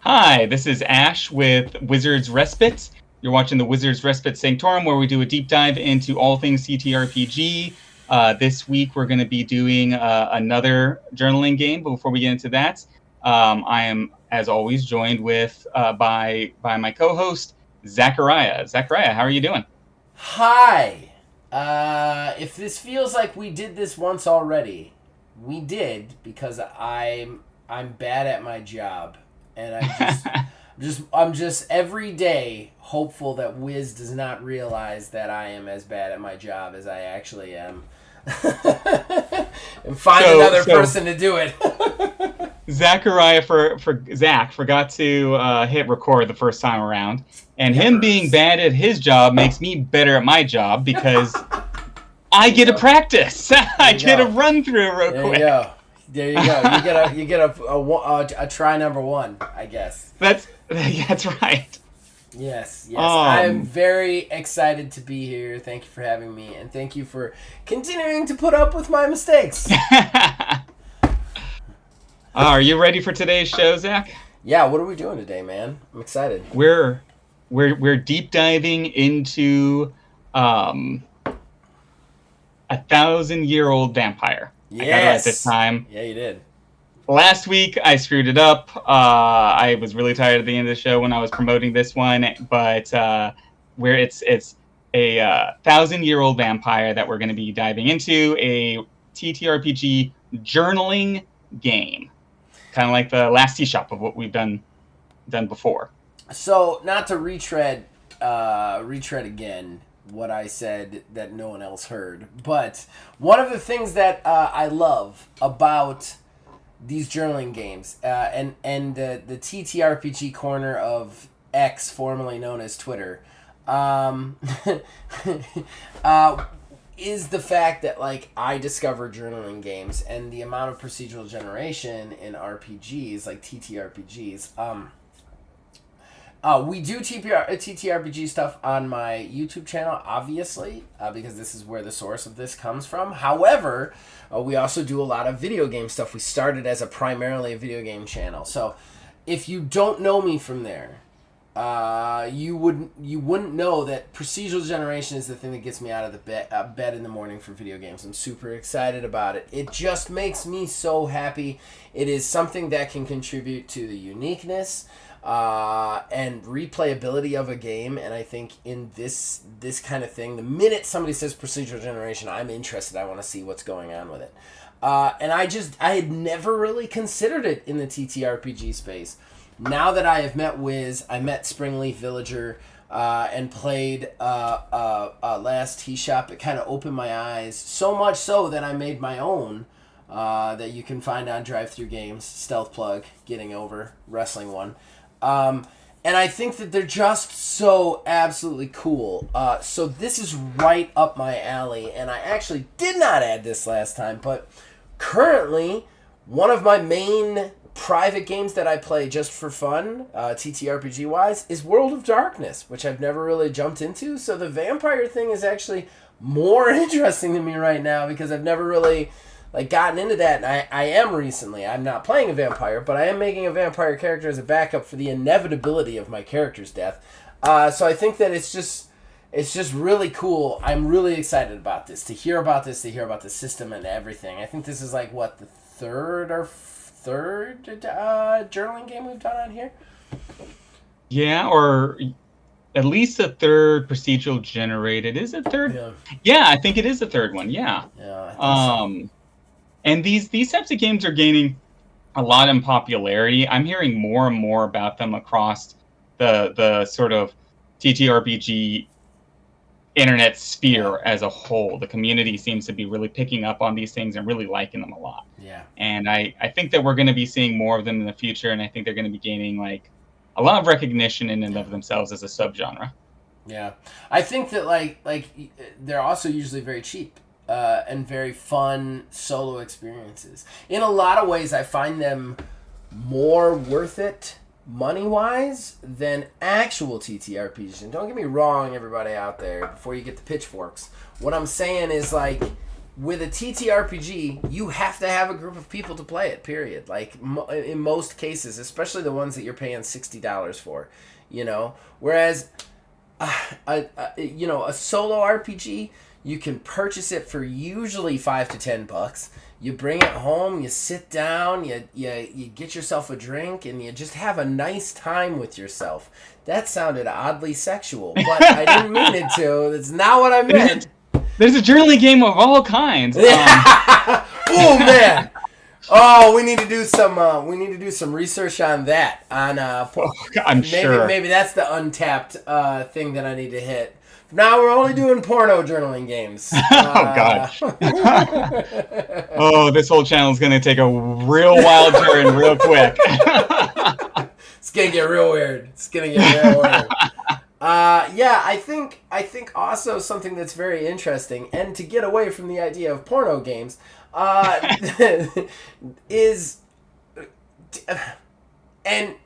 Hi, this is Ash with Wizard's Respite. You're watching the Wizard's Respite Sanctorum, where we do a deep dive into all things CTRPG. This week, we're going to be doing another journaling game. But before we get into that, I am, as always, joined with by my co-host Zachariah. Zachariah, how are you doing? Hi. If this feels like we did this once already, we did because I'm bad at my job, and I'm just every day hopeful that Wiz does not realize that I am as bad at my job as I actually am, and find another person to do it. Zachariah for Zach forgot to hit record the first time around, and him being bad at his job makes me better at my job because I get to practice. I get to run through real quick. There you go. You get a try number one, I guess. That's right. Yes. I'm very excited to be here. Thank you for having me, and thank you for continuing to put up with my mistakes. Are you ready for today's show, Zach? Yeah, what are we doing today, man? I'm excited. We're deep diving into 1,000-year-old vampire. Yes. I got it right this time. Yeah, you did. Last week I screwed it up. I was really tired at the end of the show when I was promoting this one, but where it's a 1,000-year-old vampire that we're going to be diving into, a TTRPG journaling game. Kind of like the last T-Shop of what we've done before. So, not to retread again what I said that no one else heard, but one of the things that I love about these journaling games and the TTRPG corner of X, formerly known as Twitter, is the fact that I discovered journaling games and the amount of procedural generation in RPGs like TTRPGs. We do TTRPG stuff on my YouTube channel, obviously, because this is where the source of this comes from. However, we also do a lot of video game stuff. We started as primarily a video game channel. So if you don't know me from there, you wouldn't know that procedural generation is the thing that gets me out of the bed in the morning for video games. I'm super excited about it. It just makes me so happy. It is something that can contribute to the uniqueness and replayability of a game, and I think in this kind of thing, the minute somebody says procedural generation, I'm interested. I want to see what's going on with it. And I had never really considered it in the TTRPG space. Now that I have met Wiz, I met Springleaf Villager, and played last T-Shop, it kind of opened my eyes, so much so that I made my own, that you can find on Drive-Thru Games, Stealth Plug, Getting Over, Wrestling One. And I think that they're just so absolutely cool. So this is right up my alley, and I actually did not add this last time, but currently one of my main private games that I play just for fun, TTRPG-wise, is World of Darkness, which I've never really jumped into. So the vampire thing is actually more interesting to me right now because I've never really gotten into that, and I am recently. I'm not playing a vampire, but I am making a vampire character as a backup for the inevitability of my character's death. So I think that it's just really cool. I'm really excited about this, to hear about the system and everything. I think this is the third journaling game we've done on here. Yeah, or at least a third procedural generated. Is it third? Yeah, I think it is the third one. Yeah. Yeah. I think so. And these types of games are gaining a lot in popularity. I'm hearing more and more about them across the sort of TTRPG internet sphere as a whole. The community seems to be really picking up on these things and really liking them a lot. Yeah. And I think that we're going to be seeing more of them in the future, and I think they're going to be gaining a lot of recognition in and of themselves as a subgenre. Yeah. I think that they're also usually very cheap. And very fun solo experiences. In a lot of ways, I find them more worth it money-wise than actual TTRPGs. And don't get me wrong, everybody out there, before you get the pitchforks. What I'm saying is, with a TTRPG, you have to have a group of people to play it, period. Like, in most cases, especially the ones that you're paying $60 for, you know? Whereas, a solo RPG, you can purchase it for usually $5 to $10. You bring it home, you sit down, you get yourself a drink, and you just have a nice time with yourself. That sounded oddly sexual, but I didn't mean it to. That's not what I meant. There's a journaling game of all kinds. Oh man! Oh, we need to do some research on that. I'm sure. Maybe that's the untapped thing that I need to hit. Now we're only doing porno journaling games. Oh god. Oh, this whole channel is gonna take a real wild turn real quick. It's gonna get real weird. Yeah, I think also something that's very interesting, and to get away from the idea of porno games, is, and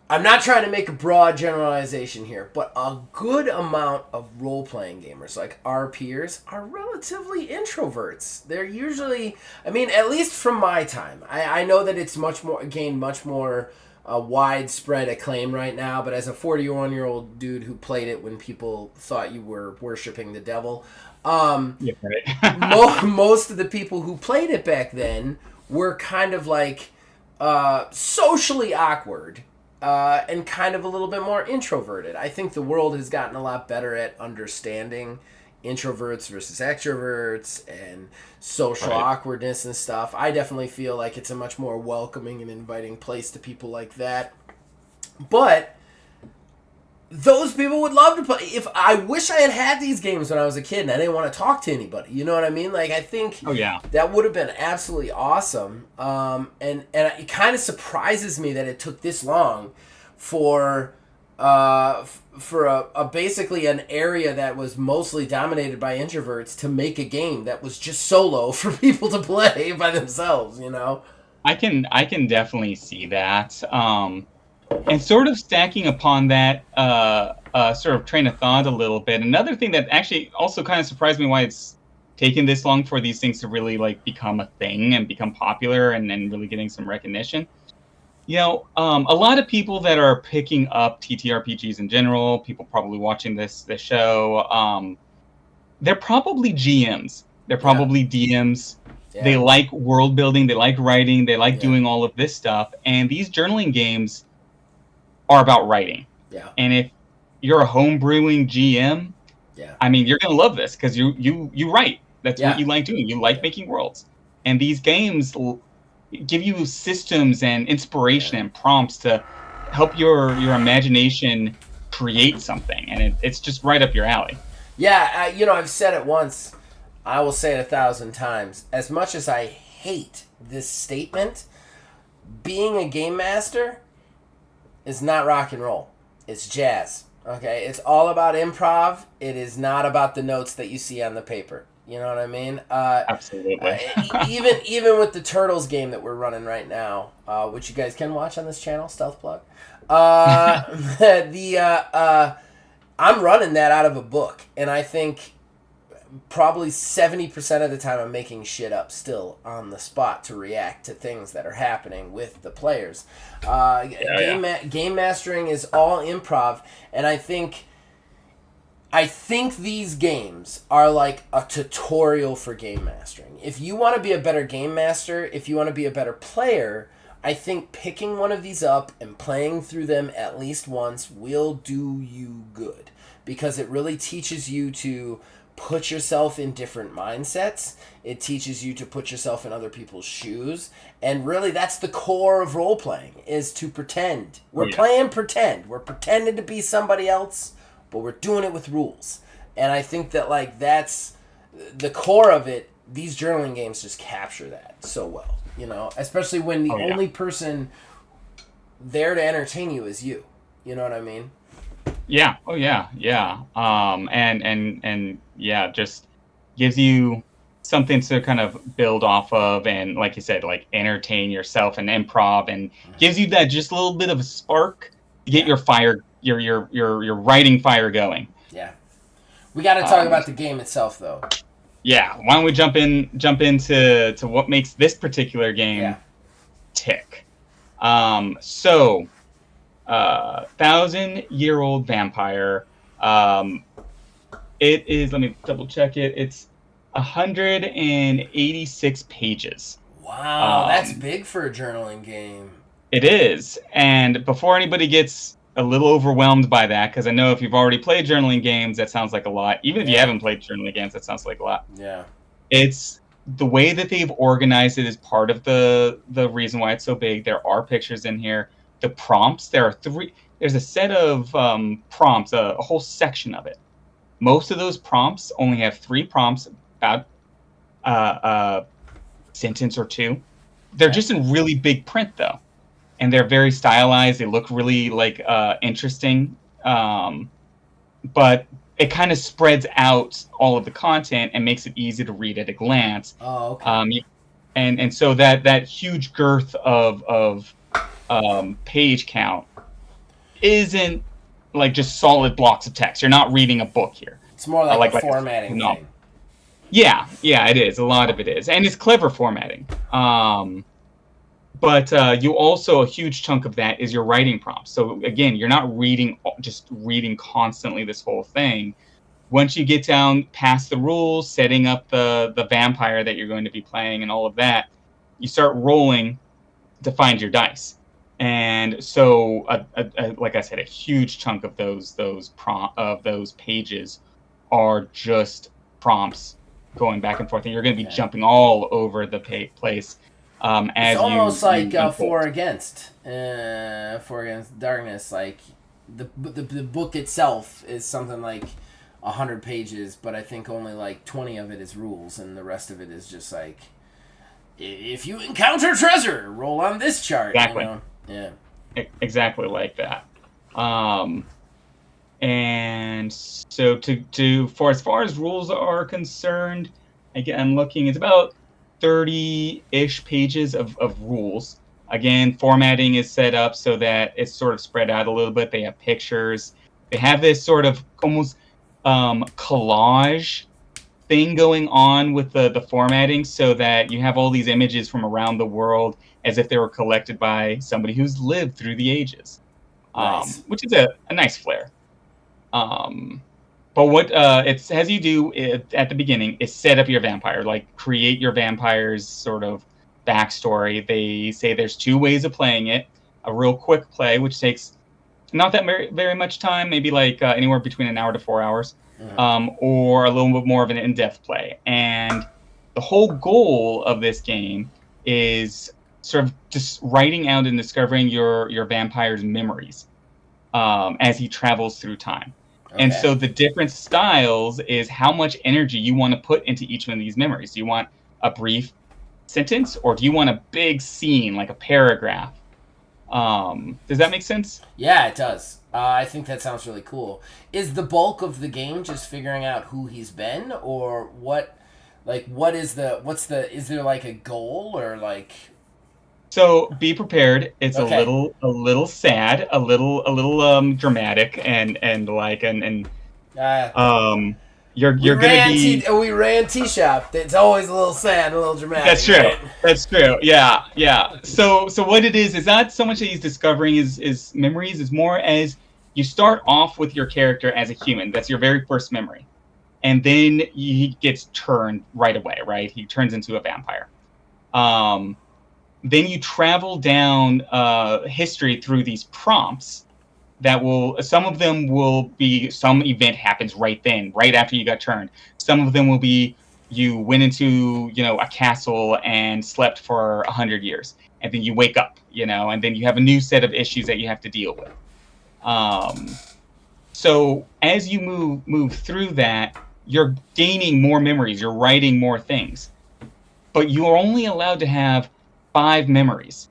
I'm not trying to make a broad generalization here, but a good amount of role-playing gamers, like our peers, are relatively introverts. They're usually, I mean, at least from my time. I know that it's gained much more widespread acclaim right now, but as a 41-year-old dude who played it when people thought you were worshiping the devil, yeah, right. most of the people who played it back then were kind of like socially awkward. And kind of a little bit more introverted. I think the world has gotten a lot better at understanding introverts versus extroverts and social awkwardness and stuff. I definitely feel like it's a much more welcoming and inviting place to people like that. But those people would love to play. If I wish I had these games when I was a kid and I didn't want to talk to anybody. You know what I mean? Like, I think that would have been absolutely awesome. And it kind of surprises me that it took this long for basically an area that was mostly dominated by introverts to make a game that was just solo for people to play by themselves, you know? I can definitely see that. And sort of stacking upon that sort of train of thought a little bit, another thing that actually also kind of surprised me why it's taken this long for these things to really like become a thing and become popular and then really getting some recognition. You know, a lot of people that are picking up TTRPGs in general, people probably watching this show, they're probably GMs. They're probably DMs. Yeah. They like world building. They like writing. They like doing all of this stuff. And these journaling games are about writing. Yeah. And if you're a home brewing GM, I mean, you're gonna love this because you write. That's what you like doing. You like making worlds. And these games give you systems and inspiration and prompts to help your imagination create something, and it's just right up your alley. Yeah, I've said it once. I will say it 1,000 times. As much as I hate this statement, being a game master is not rock and roll. It's jazz. Okay? It's all about improv. It is not about the notes that you see on the paper. You know what I mean? Absolutely. even with the Turtles game that we're running right now, which you guys can watch on this channel, stealth plug. I'm running that out of a book, and I think probably 70% of the time I'm making shit up still on the spot to react to things that are happening with the players. Game mastering is all improv, and I think these games are like a tutorial for game mastering. If you want to be a better game master, if you want to be a better player, I think picking one of these up and playing through them at least once will do you good. Because it really teaches you to put yourself in different mindsets. It teaches you to put yourself in other people's shoes. And really, that's the core of role-playing, is to pretend. We're playing pretend. We're pretending to be somebody else, but we're doing it with rules. And I think that, like, that's the core of it. These journaling games just capture that so well, you know? Especially when the only person there to entertain you is you. You know what I mean? Yeah. Oh, yeah. Yeah. And yeah, just gives you something to kind of build off of, and like you said, like entertain yourself and improv, and gives you that just a little bit of a spark to get your fire, your writing fire going. Yeah. We got to talk about the game itself, though. Yeah, why don't we jump into what makes this particular Yeah. game tick? So 1,000-year-old vampire. Um, it is. Let me double check it. It's 186 pages. Wow, that's Um, big for a journaling game. it is. And before anybody gets a little overwhelmed by that, because I know if you've already played journaling games, that sounds like a lot. Even if you Yeah. haven't played journaling games, that sounds like a lot. Yeah. It's the way that they've organized it is part of the reason why it's so big. There are pictures in here. The prompts, there are three. There's a set of prompts, a whole section of it. Most of those prompts only have three prompts, about a sentence or two. They're Okay. just in really big print though, and they're very stylized. They look really like interesting, but it kind of spreads out all of the content and makes it easy to read at a glance. Oh, okay. Um, and so that huge girth of page count isn't like just solid blocks of text. You're not reading a book here. It's more like a Like formatting no, thing. yeah, it is. A lot of it is, and it's clever formatting. But you also, a huge chunk of that is your writing prompts. So again, you're not just reading constantly this whole thing. Once you get down past the rules, setting up the vampire that you're going to be playing and all of that, you start rolling to find your dice. And so, like I said, a huge chunk of those pages are just prompts going back and forth, and you're going to be Okay. jumping all over the place It's as almost like you unfold. For Against Darkness. Like the book itself is something like 100 pages, but I think only like 20 of it is rules, and the rest of it is just like, if you encounter treasure, roll on this chart. You Exactly, know? Yeah. exactly like that. Um, and so to for as far as rules are concerned, again, I'm looking. It's about 30-ish pages of rules. Again, formatting is set up so that it's sort of spread out a little bit. They have pictures. They have this sort of almost collage thing going on with the formatting, so that you have all these images from around the world as if they were collected by somebody who's lived through the ages, Nice. which is a nice flair. Um, but what it has you do at the beginning is set up your vampire, like create your vampire's sort of backstory. They say there's two ways of playing it: a real quick play, which takes not that very much time, maybe like anywhere between an hour to 4 hours, Uh-huh. or a little bit more of an in-depth play. And the whole goal of this game is sort of just writing out and discovering your vampire's memories as he travels through time. And Okay. so the different styles is how much energy you want to put into each one of these memories. Do you want a brief sentence, or do you want a big scene, like a paragraph? Does that make sense? Yeah, it does. I think that sounds really cool. Is the bulk of the game just figuring out who he's been, or what? Like, is there like a goal, or like? So be prepared. It's Okay. a little sad, a little dramatic, and like and Uh, um we you're gonna be. ran tea shop. It's always a little sad, a little That's dramatic, true. right? That's true. Yeah, yeah. So what it is not so much that he's discovering is memories. It's more as you start off with your character as a human. That's your very first memory, and then he gets turned right away. Right, he turns into a vampire. Um, then you travel down history through these prompts that will, some of them will be some event happens right then, right after you got turned. Some of them will be you went into a castle and slept for 100 years, and then you wake up, and then you have a new set of issues that you have to deal with. Um, so as you move through that, you're gaining more memories, you're writing more things, but you are only allowed to have 5 memories.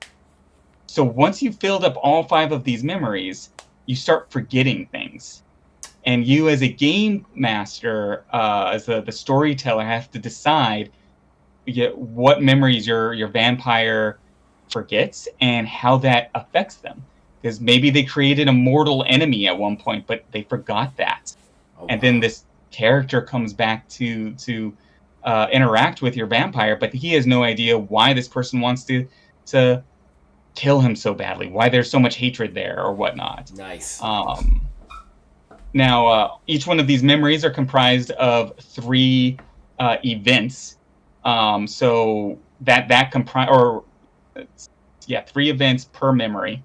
So once you've filled up all 5 of these memories, you start forgetting things. And you, as a game master, as the storyteller, have to decide what memories your vampire forgets and how that affects them. Because maybe they created a mortal enemy at one point, but they forgot that. Oh And then wow. this character comes back to interact with your vampire, but he has no idea why this person wants to kill him so badly, why there's so much hatred there or whatnot. Nice. Now, each one of these memories are comprised of 3 events. So that comprise, or yeah, 3 events per memory.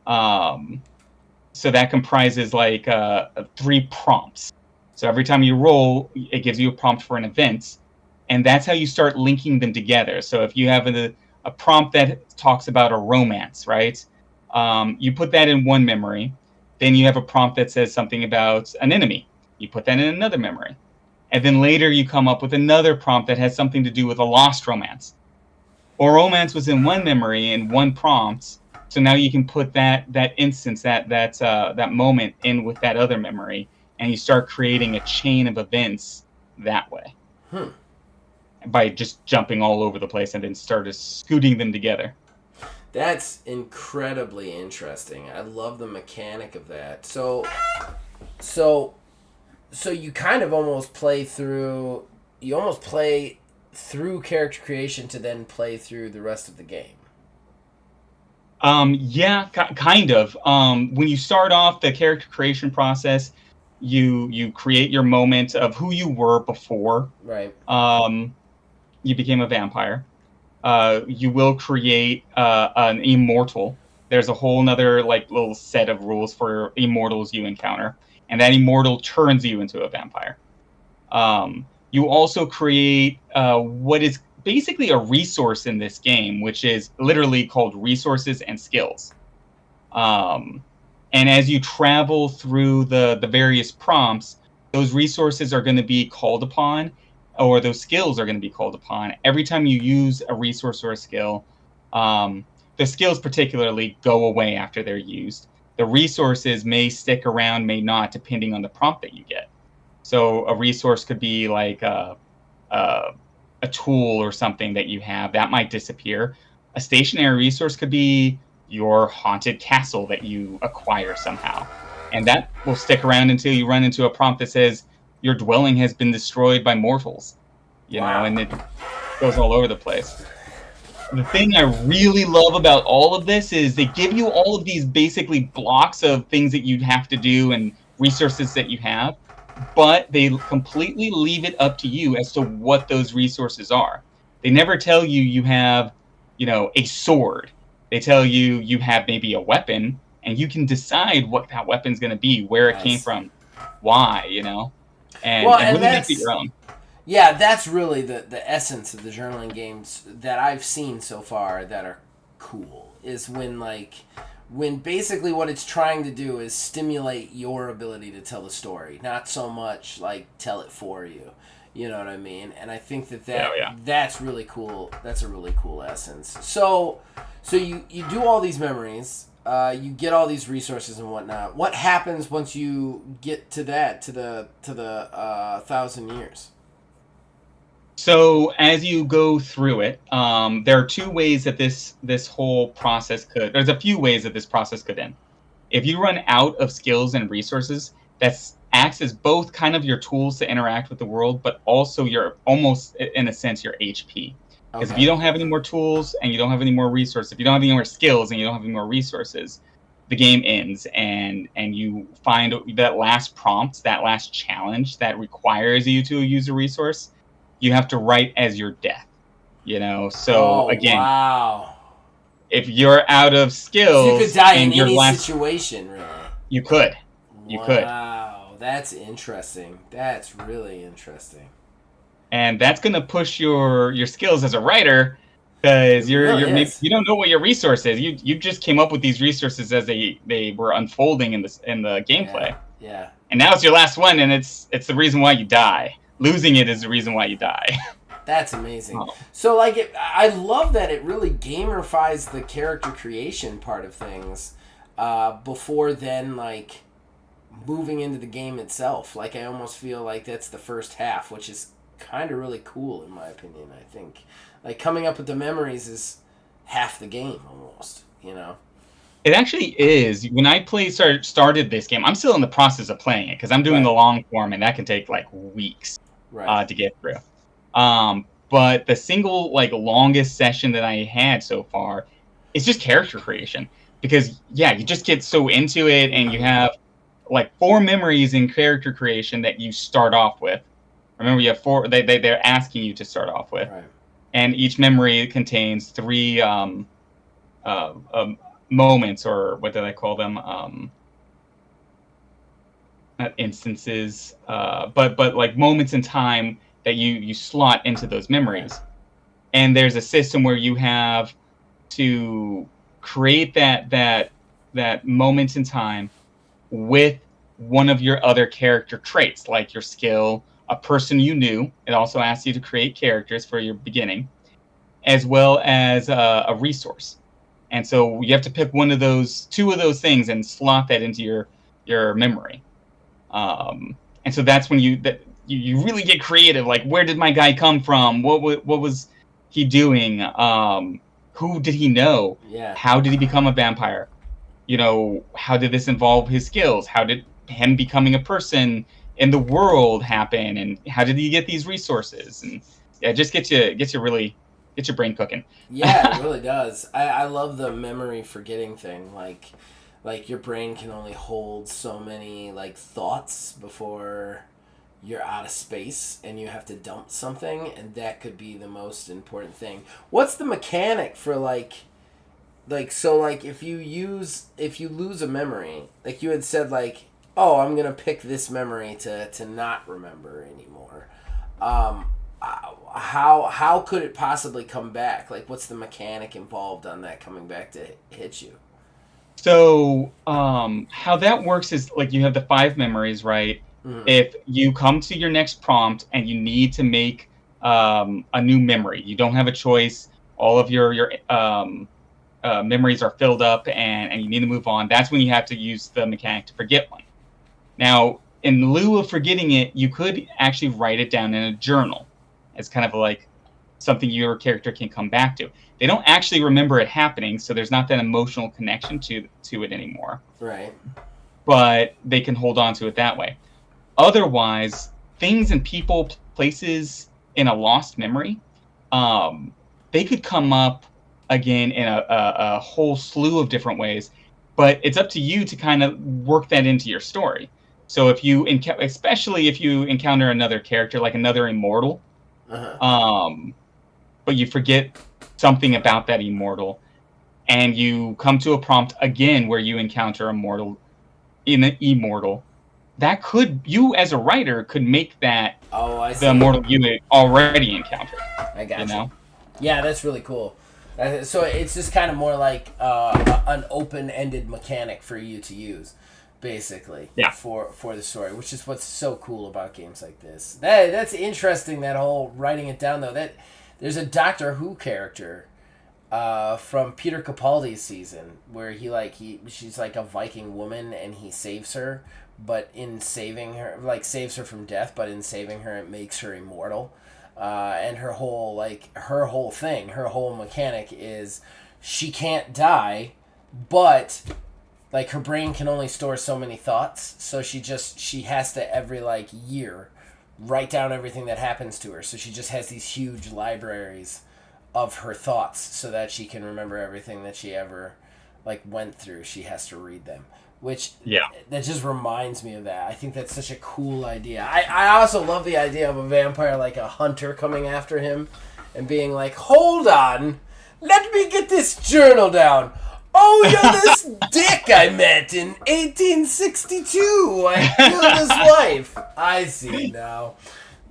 So that comprises like 3 prompts. So every time you roll, it gives you a prompt for an event, and that's how you start linking them together. So if you have a prompt that talks about a romance, right? You put that in one memory. Then you have a prompt that says something about an enemy. You put that in another memory. And then later you come up with another prompt that has something to do with a lost romance. Or romance was in one memory in one prompt, so now you can put that instance, that moment in with that other memory, and you start creating a chain of events that way. By just jumping all over the place and then started scooting them together. That's incredibly interesting. I love the mechanic of that. So you kind of almost play through. You almost play through character creation to then play through the rest of the game. Yeah, kind of. When you start off the character creation process, you create your moment of who you were before. Right. You became a vampire. You will create an immortal. There's a whole nother like little set of rules for immortals you encounter, and that immortal turns you into a vampire. You also create what is basically a resource in this game, which is literally called resources and skills. And as you travel through the various prompts, those resources are going to be called upon, or those skills are going to be called upon every time you use a resource or a skill. The skills particularly go away after they're used. The resources may stick around, may not, depending on the prompt that you get. So a resource could be like a tool or something that you have that might disappear. A stationary resource could be your haunted castle that you acquire somehow, and that will stick around until you run into a prompt that says your dwelling has been destroyed by mortals, Wow. and it goes all over the place. The thing I really love about all of this is they give you all of these basically blocks of things that you have to do and resources that you have, but they completely leave it up to you as to what those resources are. They never tell you you have, a sword. They tell you you have maybe a weapon, and you can decide what that weapon's going to be, where it came from, why, and really make it your own. Yeah, that's really the essence of the journaling games that I've seen so far that are cool, is when basically what it's trying to do is stimulate your ability to tell the story, not so much like tell it for you. You know what I mean? And I think that's really cool. That's a really cool essence. So you do all these memories, you get all these resources and whatnot. What happens once you get to the 1,000 years? So as you go through it, there are 2 ways that this whole process could. There's a few ways that this process could end. If you run out of skills and resources, that acts as both kind of your tools to interact with the world, but also your almost in a sense your HP. Because if you don't have any more tools and you don't have any more resources, if you don't have any more skills and you don't have any more resources, the game ends, and you find that last prompt, that last challenge that requires you to use a resource. You have to write as your death, So again, wow. If you're out of skills, so you could die in your any situation, really. You could. Wow, that's interesting. That's really interesting. And that's going to push your skills as a writer, because you don't know what your resource is. You just came up with these resources as they were unfolding in the gameplay. Yeah. And now it's your last one, and it's the reason why you die. Losing it is the reason why you die. That's amazing. Oh. So, I love that it really gamifies the character creation part of things before then, moving into the game itself. I almost feel like that's the first half, which is kind of really cool, in my opinion, I think. Coming up with the memories is half the game, almost, It actually is. When I started this game, I'm still in the process of playing it, because I'm doing the long form, and that can take, weeks. To get through. But the single like longest session that I had so far is just character creation because yeah, you just get so into it and you have like 4 memories in character creation that you start off with. Remember, you have 4. They're asking you to start off with, Right. and each memory contains 3 moments, or what do I call them? Not instances, but like moments in time that you slot into those memories. Right. And there's a system where you have to create that moment in time with one of your other character traits, like your skill, a person you knew. It also asks you to create characters for your beginning, as well as a resource. And so you have to pick one of those, 2 of those things, and slot that into your memory. And so that's when you really get creative. Like, where did my guy come from? What was he doing? Who did he know? Yeah. How did he become a vampire? How did this involve his skills? How did him becoming a person in the world happen? And how did he get these resources? And yeah, it just gets you really gets your brain cooking. Yeah, it really does. I love the memory forgetting thing. Like your brain can only hold so many like thoughts before you're out of space and you have to dump something, and that could be the most important thing. What's the mechanic for so like if you lose a memory, like you had said, like, oh, I'm gonna pick this memory to not remember anymore. How could it possibly come back? Like, what's the mechanic involved on that coming back to hit you? So, how that works is like you have the 5 memories, right? Mm-hmm. If you come to your next prompt and you need to make a new memory, you don't have a choice. All of your memories are filled up, and you need to move on. That's when you have to use the mechanic to forget one. Now, in lieu of forgetting it, you could actually write it down in a journal as kind of like something your character can come back to. They don't actually remember it happening, so there's not that emotional connection to it anymore. Right. But they can hold on to it that way. Otherwise, things and people, places in a lost memory, they could come up again in a whole slew of different ways. But it's up to you to kind of work that into your story. So especially if you encounter another character, like another immortal, Uh-huh. but you forget something about that immortal, and you come to a prompt again where you encounter an immortal, you as a writer could make that Oh, I the see. immortal you had already encountered. I You got you. know? Yeah, that's really cool. So it's just kind of more like an open-ended mechanic for you to use, basically, Yeah. for the story, which is what's so cool about games like this. That's interesting. That whole writing it down though. That there's a Doctor Who character from Peter Capaldi's season where she's like a Viking woman and he saves her, but in saving her, like saves her from death, but in saving her, it makes her immortal. And her whole mechanic is she can't die, but like her brain can only store so many thoughts, so she has to every like year write down everything that happens to her. So she just has these huge libraries of her thoughts so that she can remember everything that she ever like went through. She has to read them, which Yeah. that just reminds me of that. I think that's such a cool idea. I also love the idea of a vampire, like a hunter, coming after him and being like, hold on, let me get this journal down. Oh, you're this dick I met in 1862. I killed his wife. I see now.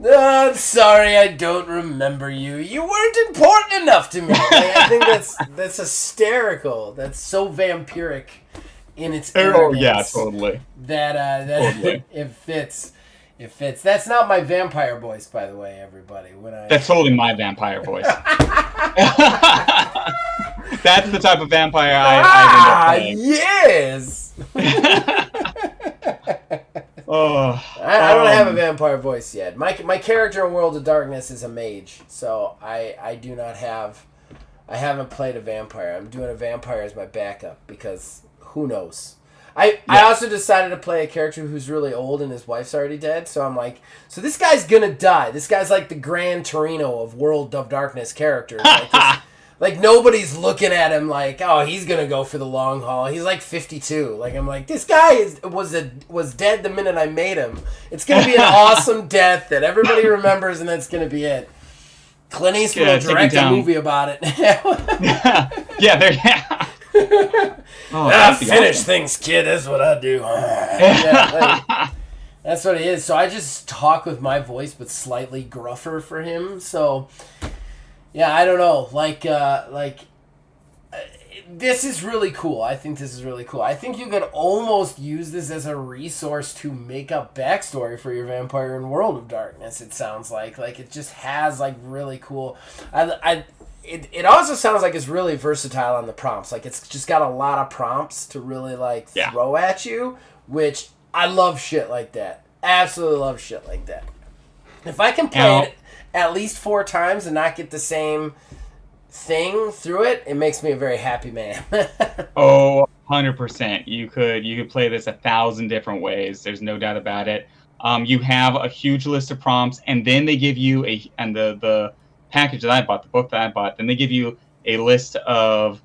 I'm sorry, I don't remember you. You weren't important enough to me. I think that's hysterical. That's so vampiric in its Oh yeah, arrogance totally. that Totally. it fits. It fits. That's not my vampire voice, by the way, everybody. That's totally my vampire voice. That's the type of vampire I'd end up yes. Oh, I don't have a vampire voice yet. My character in World of Darkness is a mage, so I do not have. I haven't played a vampire. I'm doing a vampire as my backup because who knows. I also decided to play a character who's really old and his wife's already dead, so I'm like, so this guy's gonna die. This guy's like the Gran Torino of World of Darkness characters. Like nobody's looking at him like, oh, he's gonna go for the long haul. He's like 52. Like I'm like, this guy was dead the minute I made him. It's gonna be an awesome death that everybody remembers, and that's gonna be it. Clint Eastwood will direct a movie about it. Yeah, there. Oh, I finish things, kid. That's what I do. That's what it is. So I just talk with my voice, but slightly gruffer for him. So. Yeah, I don't know. This is really cool. I think this is really cool. I think you could almost use this as a resource to make up backstory for your vampire in World of Darkness. It sounds like it just has like really cool. It also sounds like it's really versatile on the prompts. Like it's just got a lot of prompts to really throw at you, which I love shit like that. Absolutely love shit like that. If I can play it at least 4 times and not get the same thing through it, it makes me a very happy man. Oh, 100%. You could play this 1,000 different ways. There's no doubt about it. You have a huge list of prompts, and then they give you the package that I bought, the book that I bought, then they give you a list of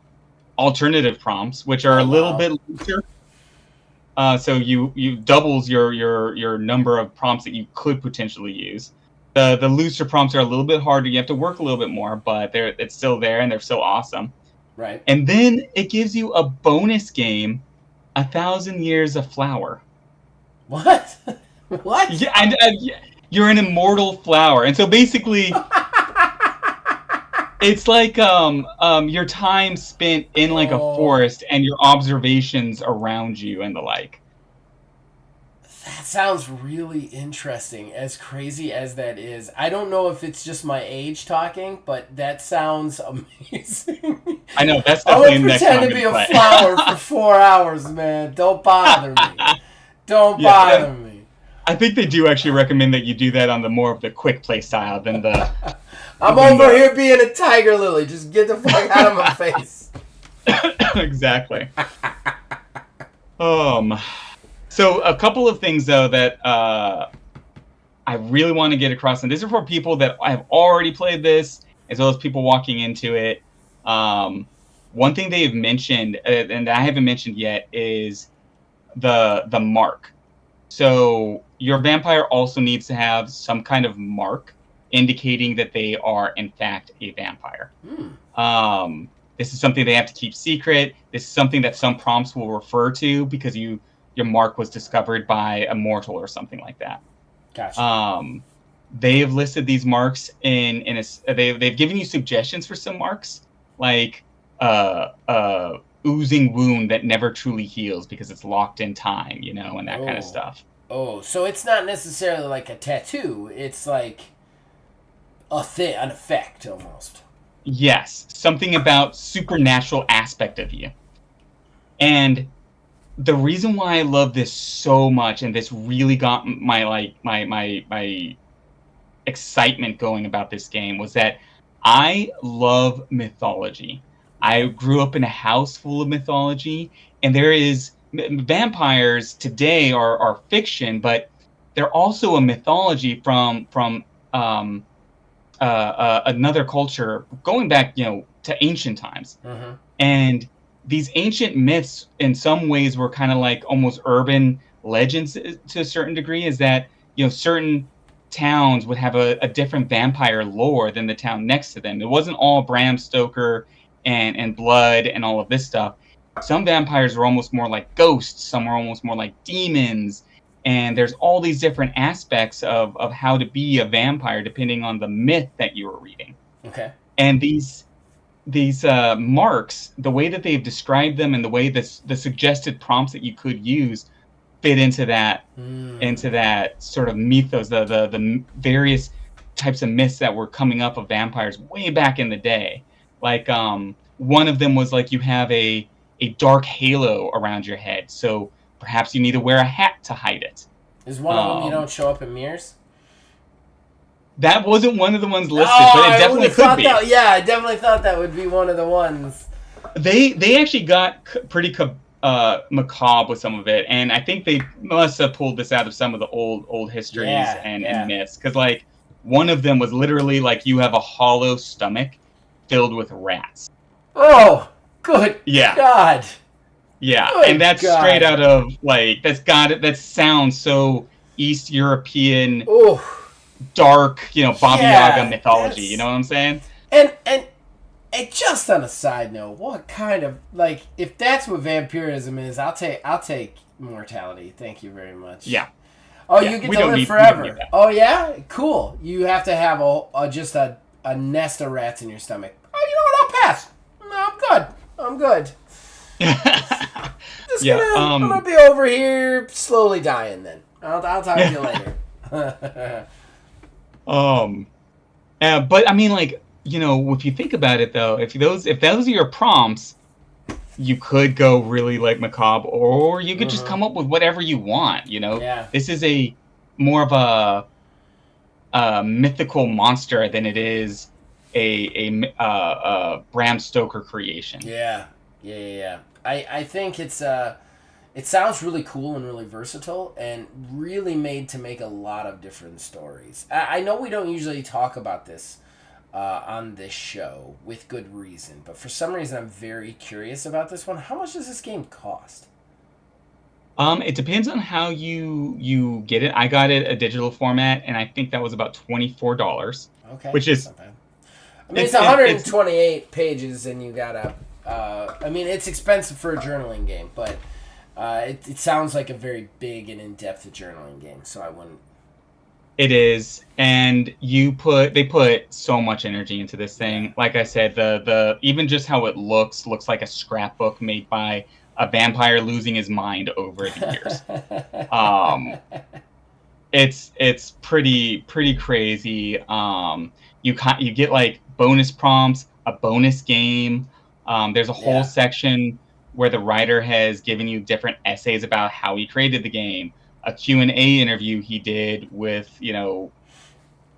alternative prompts, which are a little bit looser. So you doubles your number of prompts that you could potentially use. The looser prompts are a little bit harder. You have to work a little bit more, but it's still there, and they're so awesome. Right. And then it gives you a bonus game, 1,000 Years of Flower. What? What? Yeah, and you're an immortal flower, and so basically, it's like your time spent in like a forest and your observations around you and the like. That sounds really interesting, as crazy as that is. I don't know if it's just my age talking, but that sounds amazing. I know, that's definitely the next one. I would pretend to be a flower for 4 hours, man. Don't bother me. Don't bother me. I think they do actually recommend that you do that on the more of the quick play style than the... I'm over here being a tiger lily. Just get the fuck out of my face. Exactly. So a couple of things, though, that I really want to get across, and these are for people that have already played this, as well as people walking into it. One thing they've mentioned, and I haven't mentioned yet, is the mark. So your vampire also needs to have some kind of mark indicating that they are, in fact, a vampire. This is something they have to keep secret. This is something that some prompts will refer to because your mark was discovered by a mortal or something like that. Gotcha. They've listed these marks they've given you suggestions for some marks, like oozing wound that never truly heals because it's locked in time, and that kind of stuff. Oh, so it's not necessarily like a tattoo. It's like an effect almost. Yes, something about supernatural aspect of you. And the reason why I love this so much, and this really got my excitement going about this game, was that I love mythology. I grew up in a house full of mythology, and vampires today are fiction, but they're also a mythology from another culture going back, to ancient times. Mm-hmm. And these ancient myths, in some ways, were kind of like almost urban legends to a certain degree. Is that certain towns would have a different vampire lore than the town next to them. It wasn't all Bram Stoker and blood and all of this stuff. Some vampires were almost more like ghosts. Some were almost more like demons. And there's all these different aspects of how to be a vampire depending on the myth that you were reading. Okay. And these marks, the way that they've described them and the way the suggested prompts that you could use fit into that sort of mythos, the various types of myths that were coming up of vampires way back in the day. Like one of them was like you have a dark halo around your head, so perhaps you need to wear a hat to hide it. Is one of them you don't show up in mirrors? That wasn't one of the ones listed, but it definitely could be. I definitely thought that would be one of the ones. They actually got pretty macabre with some of it, and I think they must have pulled this out of some of the old histories Yeah, and yeah. myths, because like one of them was literally like you have a hollow stomach filled with rats. Oh, good Yeah, God. yeah, and Good that's straight God. out of like that sounds so East European, Oh, dark, Baba Yaga yeah. mythology. You know what I'm saying? And just on a side note, what kind of like if that's what vampirism is, I'll take mortality. Thank you very much. Yeah, Oh, yeah. you get We to don't live need forever. that. Oh yeah, cool. You have to have just a nest of rats in your stomach. Oh, you know what? I'll pass. No, I'm good. I'm good. Just Yeah. I'm gonna be over here slowly dying. Then I'll talk to you later. But I mean, like, if you think about it though, if those are your prompts, you could go really like macabre, or you could just Mm-hmm. come up with whatever you want. Yeah. This is a more of a mythical monster than it is a Bram Stoker creation. Yeah. Yeah. I think it sounds really cool and really versatile and really made to make a lot of different stories. I know we don't usually talk about this on this show with good reason, but for some reason I'm very curious about this one. How much does this game cost? It depends on how you get it. I got it a digital format, and I think that was about $24, Okay, which that's is not bad. I mean, it's it's 128 pages, and you gotta. I mean, it's expensive for a journaling game, but it sounds like a very big and in-depth journaling game. So I wouldn't. It is, and they put so much energy into this Yeah. thing. Like I said, the even just how it looks like a scrapbook made by a vampire losing his mind over the years. Um, it's pretty crazy. You get like bonus prompts, a bonus game. There's a whole Yeah. section where the writer has given you different essays about how he created the game, a Q&A interview he did with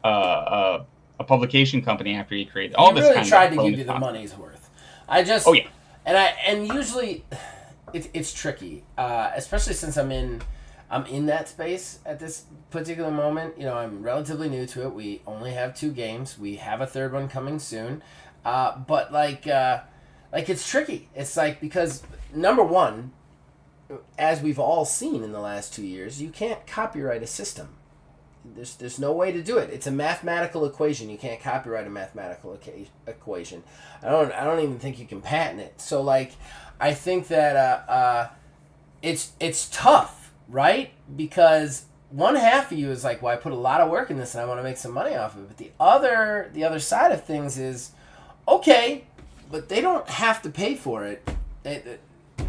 a publication company after he created He all this really kind of tried to give bonus you the content. money's worth. I Oh just yeah, and usually it's tricky, especially since I'm in that space at this particular moment. You know, I'm relatively new to it. We only have 2 games. We have a third one coming soon, but like it's tricky. It's like because number one, as we've all seen in the last 2 years, you can't copyright a system. There's no way to do it. It's a mathematical equation. You can't copyright a mathematical equation. I don't even think you can patent it. So like, I think that it's tough, right? Because one half of you is like, well, I put a lot of work in this and I want to make some money off of it. But the other side of things is, okay, but they don't have to pay for it.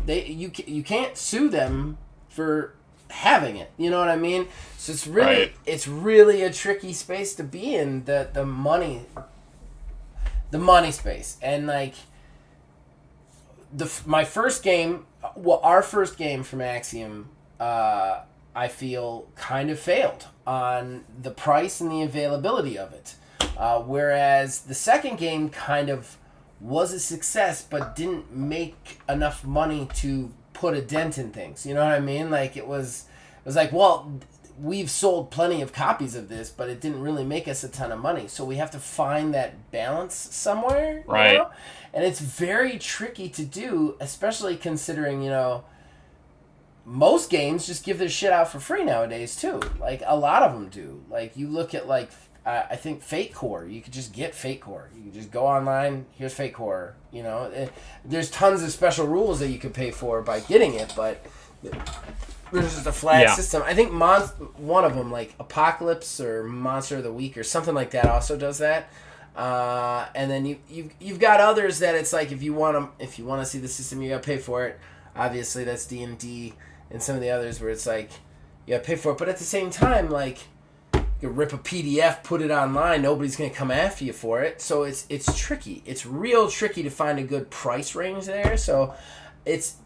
You can't sue them for having it. You know what I mean? So right. it's really a tricky space to be in, the money space. And like my first game, well, our first game from Axiom, I feel kind of failed on the price and the availability of it. Whereas the second game kind of was a success, but didn't make enough money to put a dent in things. You know what I mean? Like it was like, well, we've sold plenty of copies of this, but it didn't really make us a ton of money. So we have to find that balance somewhere. Right. You know? And it's very tricky to do, especially considering, most games just give their shit out for free nowadays too. Like a lot of them do. Like you look at like I think Fate Core. You could just get Fate Core. You could just go online. Here's Fate Core. There's tons of special rules that you could pay for by getting it, but there's just a flat system. I think one of them, like Apocalypse or Monster of the Week or something like that, also does that. And then you've got others that it's like if you want to see the system, you gotta pay for it. Obviously, that's D&D and some of the others where it's like you gotta pay for it, but at the same time, like you rip a PDF, put it online, nobody's gonna come after you for it. So it's tricky. It's real tricky to find a good price range there. So it's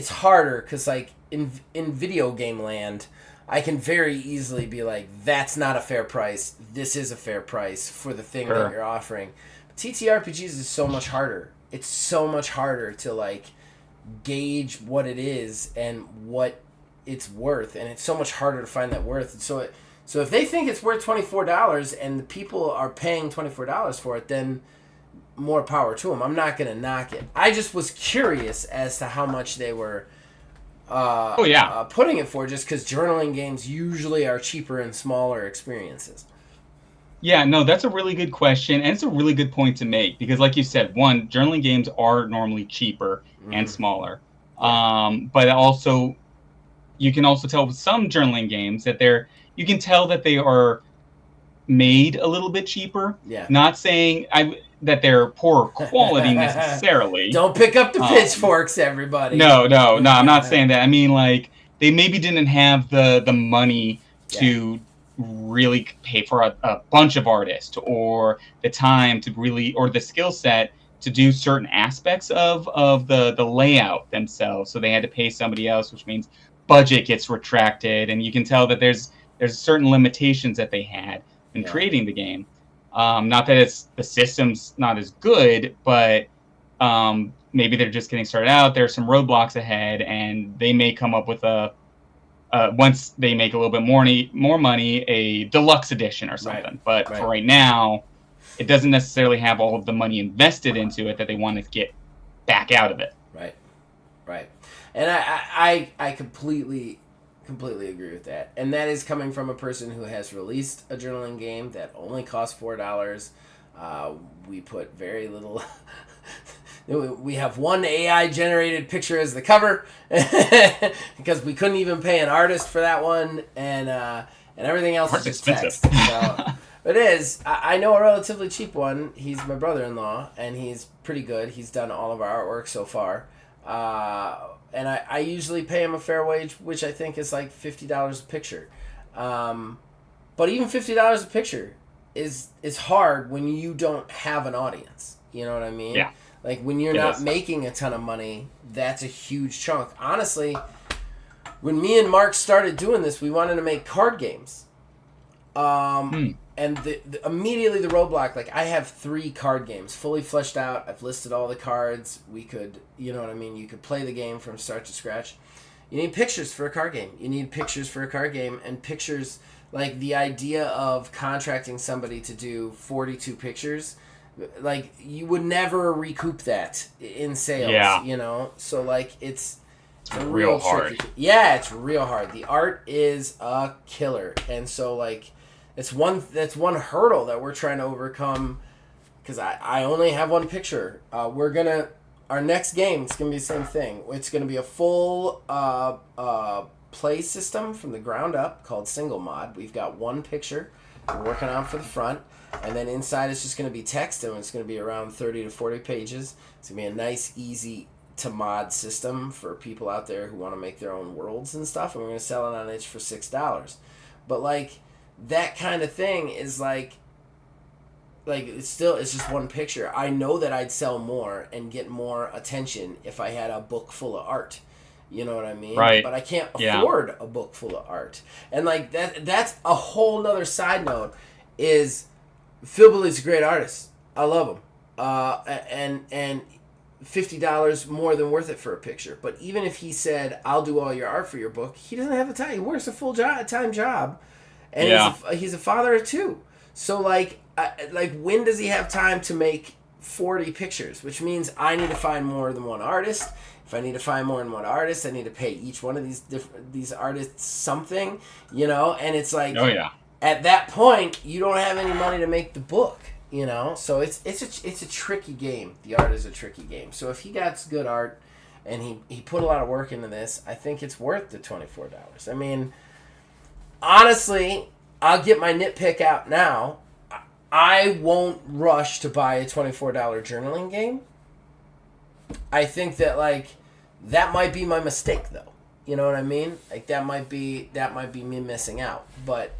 harder because like in video game land, I can very easily be like, that's not a fair price. This is a fair price for the thing that you're offering. TTRPGs is so much harder. It's so much harder to like gauge what it is and what it's worth, and it's so much harder to find that worth. So if they think it's worth $24 and the people are paying $24 for it, then more power to them. I'm not going to knock it. I just was curious as to how much they were putting it for, just because journaling games usually are cheaper and smaller experiences. Yeah, no, that's a really good question, and it's a really good point to make because, like you said, one, journaling games are normally cheaper and smaller, but also you can also tell with some journaling games that you can tell that they are made a little bit cheaper. Yeah. Not saying that they're poor quality necessarily. Don't pick up the pitchforks, everybody. No, I'm not saying that. I mean, like, they maybe didn't have the money to really pay for a bunch of artists, or the time to really, or the skill set to do certain aspects of the layout themselves. So they had to pay somebody else, which means budget gets retracted, and you can tell that there's certain limitations that they had in creating the game. Not that the system's not as good, but maybe they're just getting started out. There are some roadblocks ahead, and they may come up with once they make a little bit more money, a deluxe edition or something. But for right now, it doesn't necessarily have all of the money invested into it that they want to get back out of it. Right. And I completely agree with that. And that is coming from a person who has released a journaling game that only costs $4. We put very little. We have one AI generated picture as the cover because we couldn't even pay an artist for that one, and everything else is just text. So it is. I know a relatively cheap one. He's my brother-in-law, and he's pretty good. He's done all of our artwork so far. And I usually pay him a fair wage, which I think is like $50 a picture. But even $50 a picture is hard when you don't have an audience. You know what I mean? Yeah. Like, when you're not making a ton of money, that's a huge chunk. Honestly, when me and Mark started doing this, we wanted to make card games. And immediately the roadblock, like, I have 3 card games fully fleshed out. I've listed all the cards. We could, you know what I mean? You could play the game from start to scratch. You need pictures for a card game. And pictures, like, the idea of contracting somebody to do 42 pictures, like, you would never recoup that in sales, you know? So, like, it's real hard. Yeah, it's real hard. The art is a killer. And so, like, that's one hurdle that we're trying to overcome, because I only have one picture. Our next game, it's going to be the same thing. It's going to be a full play system from the ground up called Single Mod. We've got one picture we're working on for the front. And then inside it's just going to be text, and it's going to be around 30 to 40 pages. It's going to be a nice, easy to mod system for people out there who want to make their own worlds and stuff. And we're going to sell it on itch for $6. But, like, that kind of thing is like it's just one picture. I know that I'd sell more and get more attention if I had a book full of art. You know what I mean? Right. But I can't afford a book full of art. And, like, that's a whole nother side note is Phil Billy's a great artist. I love him. And $50 more than worth it for a picture. But even if he said, I'll do all your art for your book, he doesn't have the time. He works a full-time job. And he's a father of 2. So, like, when does he have time to make 40 pictures? Which means I need to find more than one artist. If I need to find more than one artist, I need to pay each one of these artists something, you know? And it's like... Oh, yeah. At that point, you don't have any money to make the book, you know? So it's a tricky game. The art is a tricky game. So if he got good art and he put a lot of work into this, I think it's worth the $24. I mean, honestly, I'll get my nitpick out now. I won't rush to buy a $24 journaling game. I think that, like, that might be my mistake, though. You know what I mean? Like, that might be me missing out. But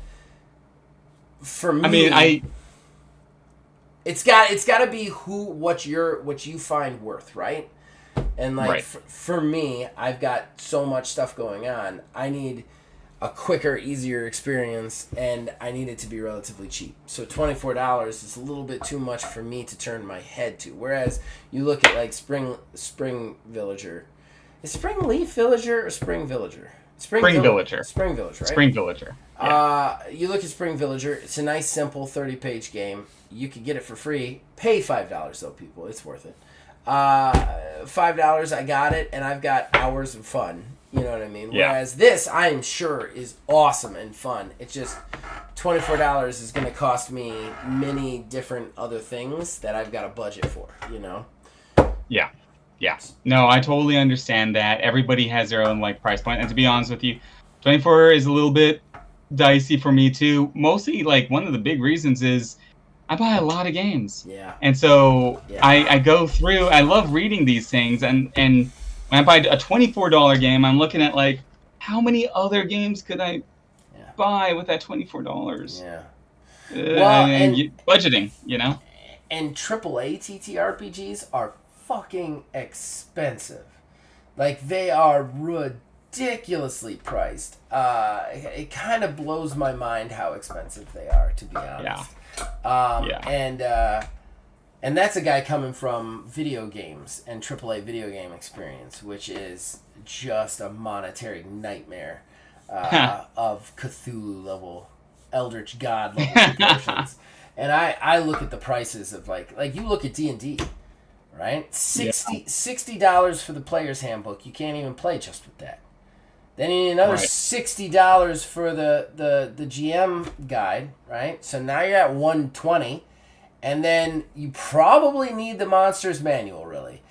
for me, I mean, it's got to be what you find worth, right? And, like, for me, I've got so much stuff going on. I need a quicker, easier experience, and I need it to be relatively cheap. So $24 is a little bit too much for me to turn my head to. Whereas you look at, like, Spring Villager, Is Springleaf Villager or Spring Villager? Spring Villager. Spring Villager, right? Spring Villager. Yeah. You look at Spring Villager. It's a nice, simple 30-page game. You could get it for free. Pay $5 though, people. It's worth it. $5. I got it, and I've got hours of fun. You know what I mean? Yeah. Whereas this, I am sure, is awesome and fun. It's just $24 is going to cost me many different other things that I've got a budget for. You know? Yeah. Yeah. No, I totally understand that. Everybody has their own like price point, and to be honest with you, 24 is a little bit dicey for me too. Mostly, like one of the big reasons is I buy a lot of games. Yeah. And so Yeah. I go through. I love reading these things, and when I buy a $24 game, I'm looking at like how many other games could I buy with that $24? Yeah. Well, and budgeting, you know. And AAA TTRPGs are fucking expensive. Like, they are ridiculously priced. It kind of blows my mind how expensive they are, to be honest. And that's a guy coming from video games and AAA video game experience, which is just a monetary nightmare of Cthulhu level, Eldritch God level proportions. And I look at the prices of like you look at D&D, right? $60 for the player's handbook. You can't even play just with that. Then you need another $60 for the GM guide, right? So now you're at $120, and then you probably need the monsters manual. Really,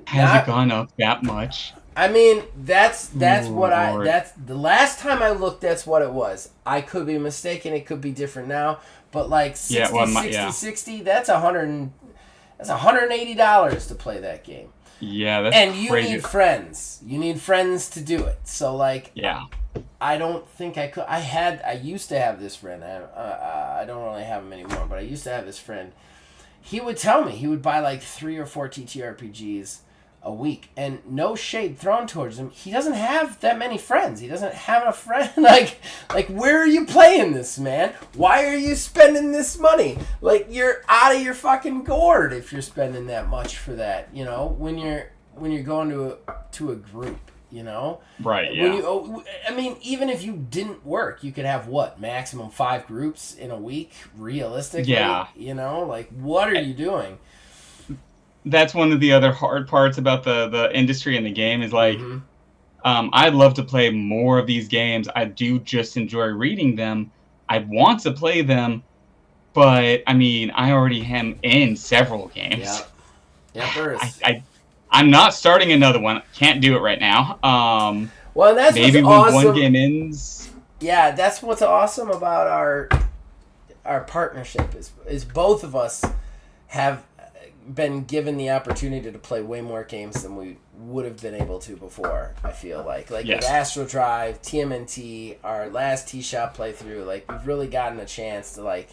has it gone up that much? I mean, that's the last time I looked. That's what it was. I could be mistaken. It could be different now. But like 60, that's $180 to play that game. Yeah, that's and you crazy. need friends. You need friends to do it. So like, yeah, I don't think I could. I used to have this friend. I don't really have him anymore. But I used to have this friend. He would tell me he would buy like 3 or 4 TTRPGs a week, and no shade thrown towards him. He doesn't have that many friends. He doesn't have a friend. like where are you playing this, man? Why are you spending this money? Like, you're out of your fucking gourd if you're spending that much for that. You know, when you're going to a group. You know, right? Yeah. I mean, even if you didn't work, you could have maximum 5 groups in a week, realistically. Yeah. You know, like, what are you doing? That's one of the other hard parts about the industry and the game is like, I'd love to play more of these games. I do just enjoy reading them. I want to play them, but I mean, I already am in several games. Yeah, there is. I'm not starting another one. Can't do it right now. Well, that's maybe when awesome. one game ends. Yeah, that's what's awesome about our partnership is both of us have been given the opportunity to play way more games than we would have been able to before. I feel like with Astro Drive, TMNT, our last T-Shop playthrough, like, we've really gotten a chance to like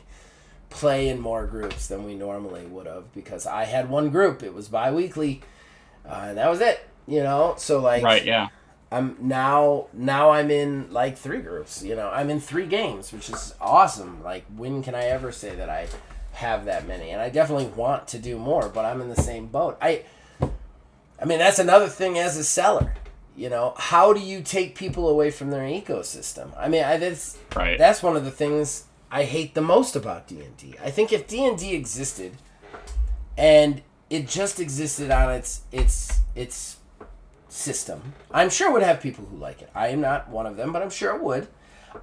play in more groups than we normally would have, because I had one group. It was bi-weekly. And that was it, you know. So like, I'm now I'm in like 3 groups. You know, I'm in 3 games, which is awesome. Like, when can I ever say that I have that many? And I definitely want to do more, but I'm in the same boat. I mean, that's another thing as a seller. You know, how do you take people away from their ecosystem? I mean, that's one of the things I hate the most about D&D. I think if D&D existed, and it just existed on its system, I'm sure it would have people who like it. I am not one of them, but I'm sure it would.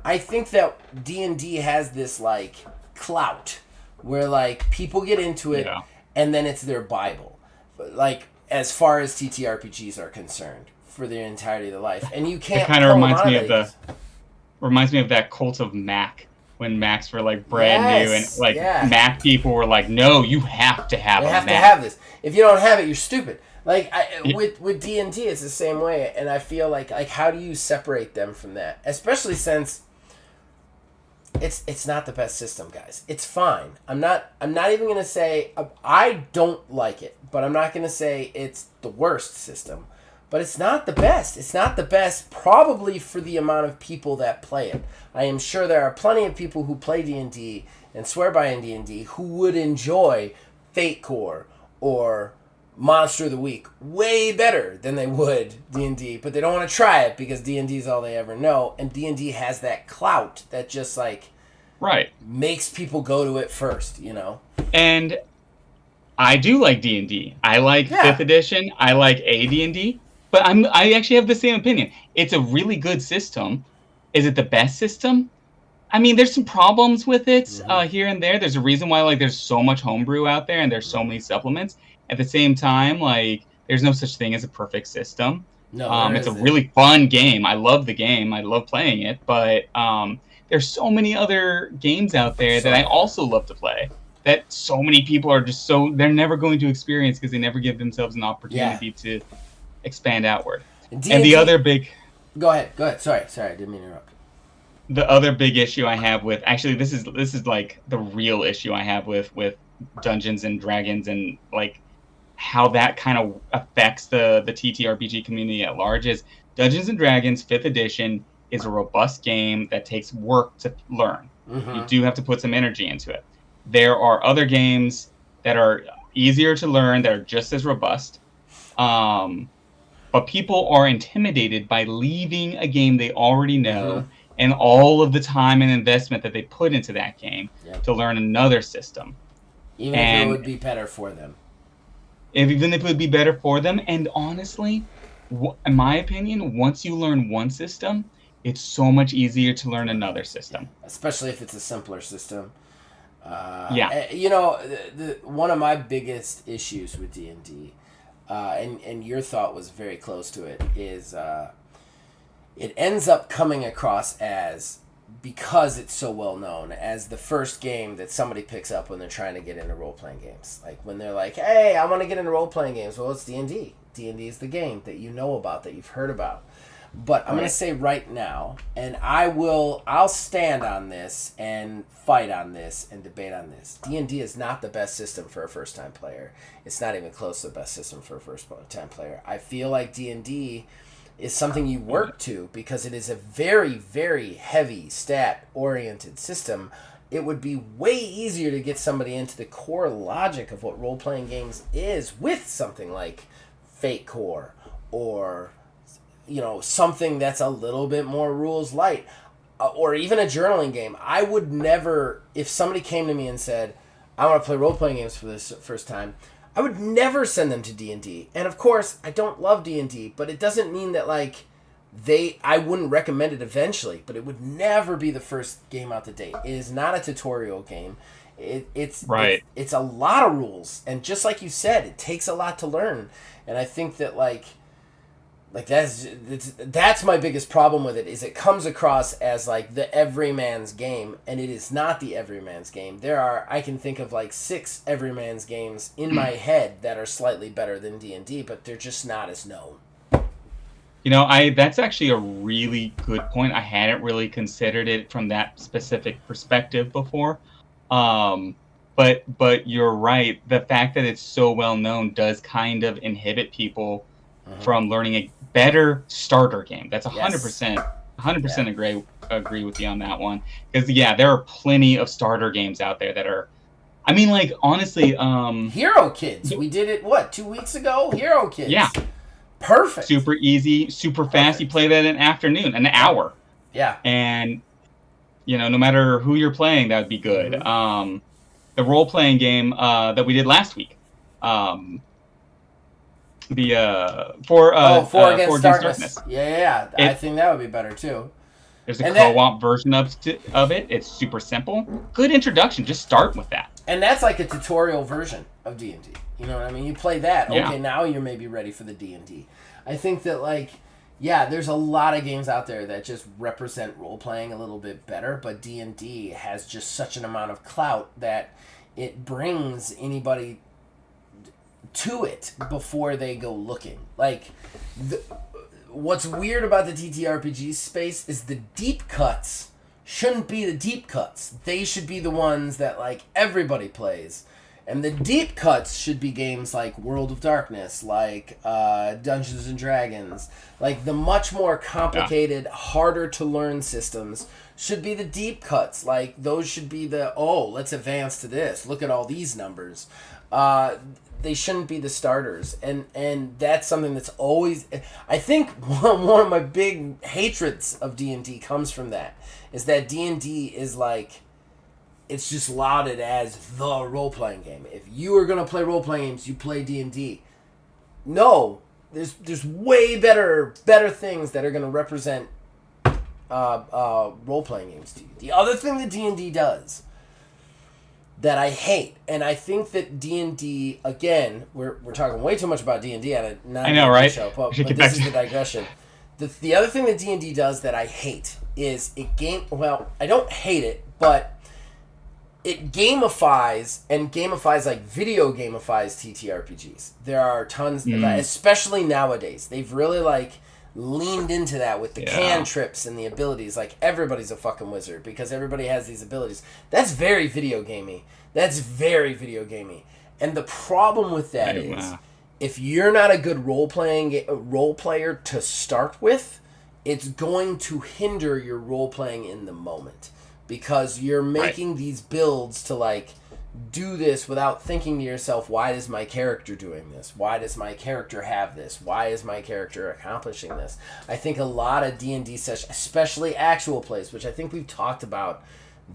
I think that D&D has this like clout where like people get into it and then it's their Bible, like, as far as TTRPGs are concerned, for their entirety of their life. And you can't. It kind of reminds me of that cult of Mac. When Macs were like brand new, and like Mac people were like, "No, you have to have. You have to have this. If you don't have it, you're stupid." Like with D&D, it's the same way, and I feel like how do you separate them from that? Especially since it's not the best system, guys. It's fine. I'm not even gonna say I don't like it, but I'm not gonna say it's the worst system. But it's not the best. It's not the best, probably for the amount of people that play it. I am sure there are plenty of people who play D&D and swear by in D&D who would enjoy Fate Core or Monster of the Week way better than they would D&D, but they don't want to try it because D&D is all they ever know, and D&D has that clout that just like Right. makes people go to it first, you know. And I do like D&D. I like 5th edition. I like AD&D. But I actually have the same opinion. It's a really good system. Is it the best system? I mean, there's some problems with it here and there. There's a reason why like there's so much homebrew out there and there's so many supplements. At the same time, like there's no such thing as a perfect system. No, it's a really fun game. I love the game. I love playing it. But there's so many other games out there that I also love to play. That so many people are just they're never going to experience because they never give themselves an opportunity to expand outward. And the other big... Go ahead. Sorry, I didn't mean to interrupt. The other big issue I have with... Actually, this is like the real issue I have with Dungeons and Dragons and like how that kind of affects the TTRPG community at large is Dungeons and Dragons 5th edition is a robust game that takes work to learn. You do have to put some energy into it. There are other games that are easier to learn that are just as robust. But people are intimidated by leaving a game they already know and all of the time and investment that they put into that game to learn another system. Even if it would be better for them. Even if it would be better for them. And honestly, in my opinion, once you learn one system, it's so much easier to learn another system. Especially if it's a simpler system. Yeah. One of my biggest issues with D&D, and your thought was very close to it, is it ends up coming across as, because it's so well known, as the first game that somebody picks up when they're trying to get into role-playing games. Like when they're like, hey, I want to get into role-playing games. Well, it's D&D. D&D is the game that you know about, that you've heard about. But I'm going to say right now, and I'll stand on this and fight on this and debate on this. D&D is not the best system for a first-time player. It's not even close to the best system for a first-time player. I feel like D&D is something you work to because it is a very, very heavy stat-oriented system. It would be way easier to get somebody into the core logic of what role-playing games is with something like Fate Core or... something that's a little bit more rules light, or even a journaling game. I would never, if somebody came to me and said, I want to play role-playing games for this first time, I would never send them to D&D. And of course, I don't love D&D, but it doesn't mean that I wouldn't recommend it eventually, but it would never be the first game out the gate. It is not a tutorial game. It's a lot of rules, and just like you said, it takes a lot to learn. And I think that that's my biggest problem with it, is it comes across as like the everyman's game, and it is not the everyman's game. I can think of 6 everyman's games in my head that are slightly better than D&D, but they're just not as known. That's actually a really good point. I hadn't really considered it from that specific perspective before. But you're right. The fact that it's so well known does kind of inhibit people from learning a better starter game. That's 100% agree with you on that one. Because there are plenty of starter games out there that are, honestly, Hero Kids. We did it 2 weeks ago? Hero Kids. Yeah. Perfect. Super easy, super fast. You play that in an afternoon, an hour. Yeah. And no matter who you're playing, that would be good. The role playing game that we did last week. Four Against Darkness. Yeah. I think that would be better too. There's a co-op version of it. It's super simple. Good introduction. Just start with that. And that's like a tutorial version of D&D. You know what I mean? You play that. Okay, now you're maybe ready for the D&D. I think that there's a lot of games out there that just represent role-playing a little bit better, but D&D has just such an amount of clout that it brings anybody to it before they go looking. What's weird about the TTRPG space is the deep cuts shouldn't be the deep cuts. They should be the ones that everybody plays. And the deep cuts should be games like World of Darkness, Dungeons and Dragons. The much more complicated, harder to learn systems should be the deep cuts. Those should be let's advance to this. Look at all these numbers. they shouldn't be the starters, and that's something that's always. I think one of my big hatreds of D&D comes from that. Is that D&D is like, it's just lauded as the role playing game. If you are gonna play role playing games, you play D&D. No, there's way better things that are gonna represent role playing games to you. The other thing that D&D does that I hate, and I think that D&D, again, we're talking way too much about D&D on a right? show, but this is the digression. The other thing that D&D does that I hate is I don't hate it, but it gamifies like video gamifies TTRPGs. There are tons, especially nowadays. They've really like leaned into that with the cantrips and the abilities. Like, everybody's a fucking wizard because everybody has these abilities. That's very video gamey. And the problem with that is, if you're not a good role player to start with, it's going to hinder your role playing in the moment, because you're making these builds to like do this without thinking to yourself, why is my character doing this? Why does my character have this? Why is my character accomplishing this? I think a lot of D&D sessions, especially actual plays, which I think we've talked about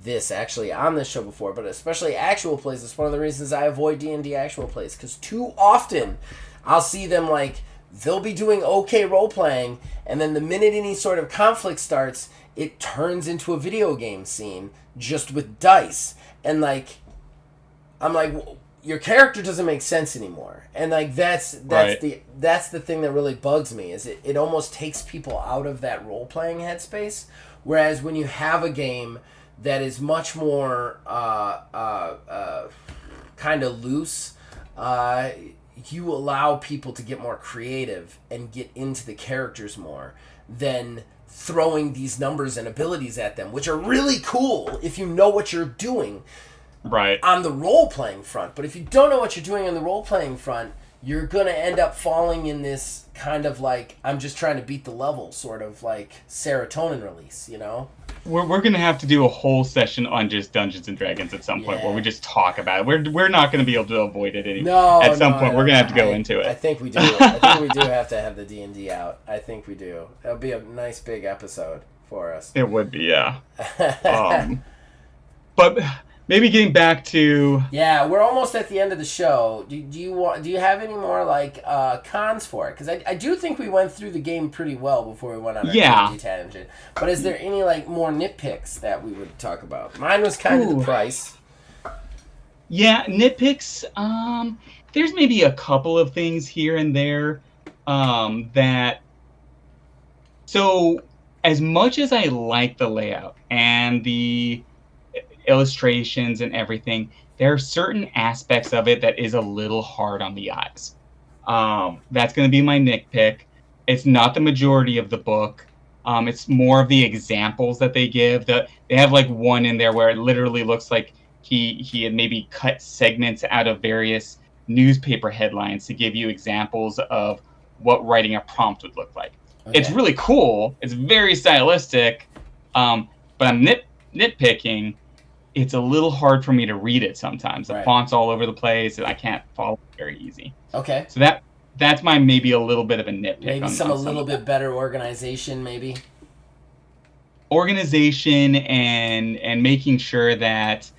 this actually on this show before, but especially actual plays, is one of the reasons I avoid D&D actual plays, because too often I'll see them like, they'll be doing okay role playing, and then the minute any sort of conflict starts, it turns into a video game scene just with dice. And like, I'm like, your character doesn't make sense anymore. And like, that's the thing that really bugs me, is it almost takes people out of that role playing headspace. Whereas when you have a game that is much more kind of loose, you allow people to get more creative and get into the characters more than throwing these numbers and abilities at them, which are really cool if you know what you're doing on the role-playing front. But if you don't know what you're doing on the role-playing front, you're going to end up falling in this kind of like, I'm just trying to beat the level sort of like serotonin release, you know? We're going to have to do a whole session on just Dungeons and Dragons at some point where we just talk about it. We're not going to be able to avoid it anymore. At some point, we're going to have to go into it. I think we do. I think we do have to have the D&D out. I think we do. That'll be a nice big episode for us. It would be, yeah. But maybe getting back to... Yeah, we're almost at the end of the show. Do you have any more like cons for it? Because I do think we went through the game pretty well before we went on our D&D tangent. But is there any like more nitpicks that we would talk about? Mine was kind of the price. Yeah, nitpicks. There's maybe a couple of things here and there that... So, as much as I like the layout and the illustrations and everything, there are certain aspects of it that is a little hard on the eyes. That's going to be my nitpick. It's not the majority of the book. It's more of the examples that they give. They have like one in there where it literally looks like he had maybe cut segments out of various newspaper headlines to give you examples of what writing a prompt would look like. Okay. It's really cool. It's very stylistic. But I'm nitpicking. It's a little hard for me to read it sometimes. The font's all over the place, and I can't follow it very easy. Okay. So that's my maybe a little bit of a nitpick. Maybe a little bit better organization, maybe. Organization and making sure that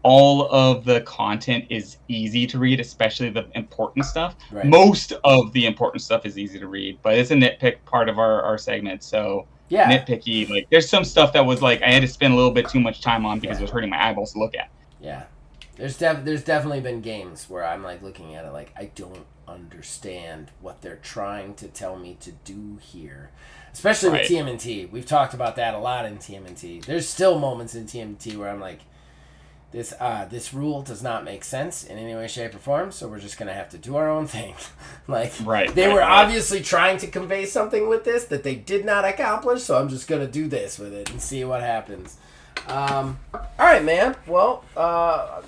all of the content is easy to read, especially the important stuff. Right. Most of the important stuff is easy to read, but it's a nitpick part of our segment, so... Yeah. Nitpicky. Like, there's some stuff that was like I had to spend a little bit too much time on because it was hurting my eyeballs to look at. Yeah, there's definitely been games where I'm like looking at it like, I don't understand what they're trying to tell me to do here, especially with TMNT. We've talked about that a lot in TMNT. There's still moments in TMNT where I'm like, this rule does not make sense in any way, shape, or form, so we're just going to have to do our own thing. They were obviously trying to convey something with this that they did not accomplish, so I'm just going to do this with it and see what happens. All right, man. Well, I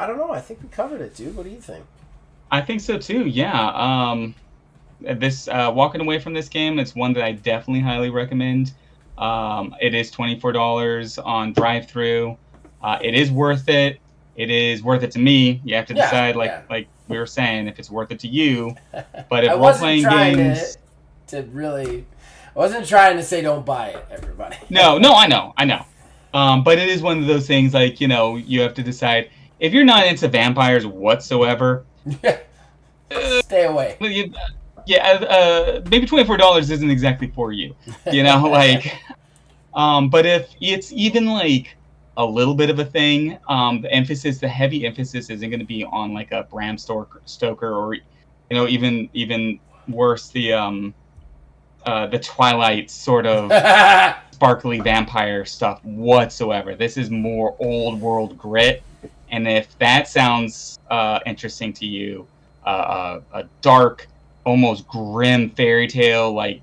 don't know. I think we covered it, dude. What do you think? I think so, too, yeah. This walking away from this game, it's one that I definitely highly recommend. It is $24 on drive-thru. It is worth it. it is worth it to me. You have to Yeah, decide, yeah. like we were saying, if it's worth it to you. But if I role wasn't playing trying games, to really. I wasn't trying to say don't buy it, everybody. no, I know. But it is one of those things, like, you have to decide if you're not into vampires whatsoever. Stay away. Well, yeah, maybe $24 isn't exactly for you. Like, but if it's even like a little bit of a thing, the heavy emphasis isn't going to be on like a Bram Stoker, or even worse, the Twilight sort of sparkly vampire stuff whatsoever. This is more old world grit, and if that sounds interesting to you, a dark, almost grim fairy tale like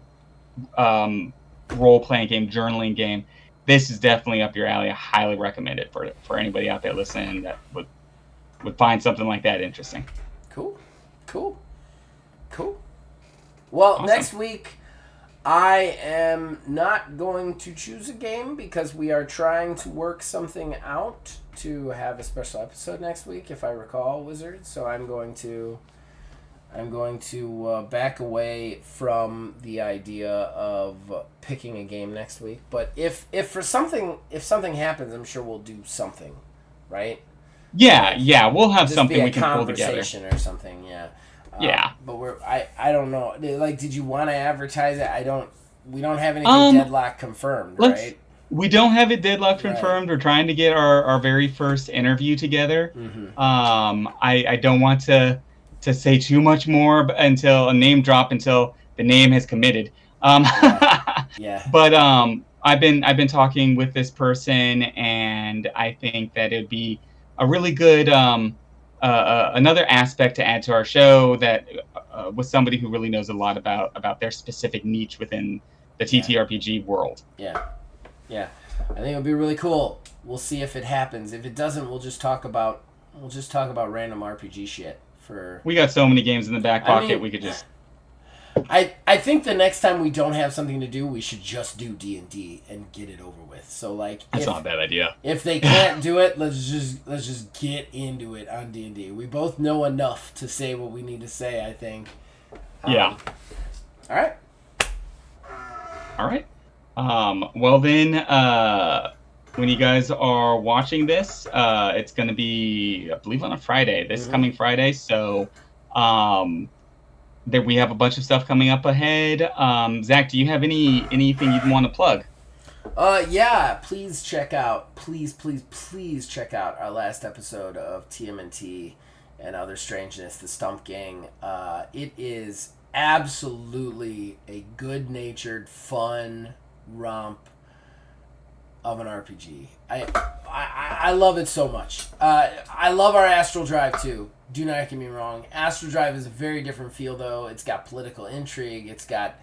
role playing game, journaling game, this is definitely up your alley. I highly recommend it for anybody out there listening that would find something like that interesting. Cool. Well, Awesome. next week I am not going to choose a game because we are trying to work something out to have a special episode next week, if I recall, Wizards. So I'm going to back away from the idea of picking a game next week. But if something happens, I'm sure we'll do something, right? Yeah, we'll have Just something be a we can pull together. conversation or something, yeah. Yeah. But I don't know. Like, did you want to advertise it? We don't have anything deadlock confirmed, right? We don't have it deadlock confirmed. Right. We're trying to get our very first interview together. Mm-hmm. I don't want to say too much more until a name drop, until the name has committed. Yeah. But I've been talking with this person, and I think that it'd be a really good another aspect to add to our show, that with somebody who really knows a lot about their specific niche within the TTRPG world. Yeah. I think it'll be really cool. We'll see if it happens. If it doesn't, we'll just talk about random RPG shit. We got so many games in the back pocket. We could just. I think the next time we don't have something to do, we should just do D&D and get it over with. So like, that's not a bad idea. If they can't do it, let's just get into it on D&D. We both know enough to say what we need to say, I think. Yeah. All right. Well then, when you guys are watching this, it's going to be, I believe, on a Friday. This coming Friday. So, there we have a bunch of stuff coming up ahead. Zach, do you have anything you'd want to plug? Yeah, please check out our last episode of TMNT and Other Strangeness, the Stump Gang. It is absolutely a good-natured, fun romp of an RPG. I love it so much. I love our Astral Drive too. Do not get me wrong. Astral Drive is a very different feel though. It's got political intrigue. It's got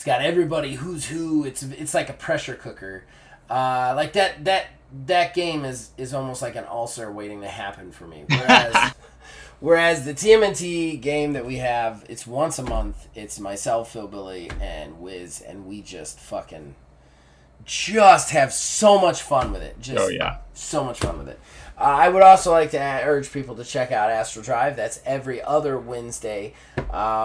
everybody who's who. It's like a pressure cooker. Like that game is almost like an ulcer waiting to happen for me. Whereas the TMNT game that we have, it's once a month. It's myself, Phil, Billy, and Wiz, and we just have so much fun with it. So much fun with it. I would also like to urge people to check out Astral Drive. That's every other Wednesday,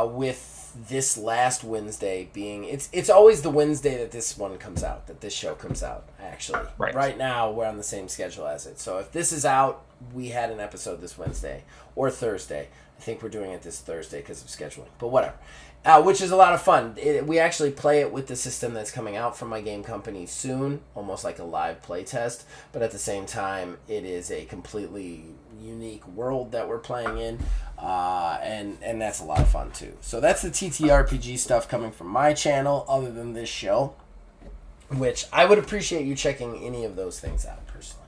with this last Wednesday being... It's always the Wednesday that this show comes out, actually. Right now, we're on the same schedule as it. So if this is out, we had an episode this Wednesday or Thursday. I think we're doing it this Thursday because of scheduling, but whatever. Which is a lot of fun. We actually play it with the system that's coming out from my game company soon, almost like a live play test, but at the same time, it is a completely unique world that we're playing in, and that's a lot of fun too. So that's the TTRPG stuff coming from my channel, other than this show, which I would appreciate you checking any of those things out personally.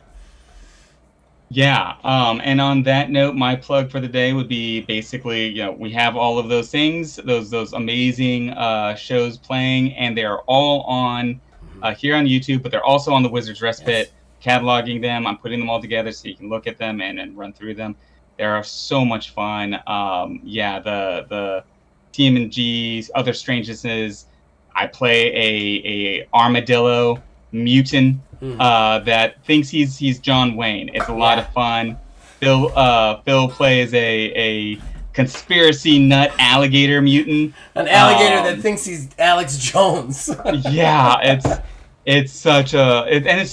Yeah, and on that note, my plug for the day would be basically, we have all of those things, those amazing shows playing, and they're all on here on YouTube, but they're also on the Wizards Respite, cataloging them. I'm putting them all together so you can look at them and run through them. They are so much fun. The TMNGs, Other Strangenesses. I play a armadillo mutant that thinks he's John Wayne. It's a lot of fun. Phil plays a conspiracy nut alligator mutant. An alligator that thinks he's Alex Jones. Yeah, it's such a and it's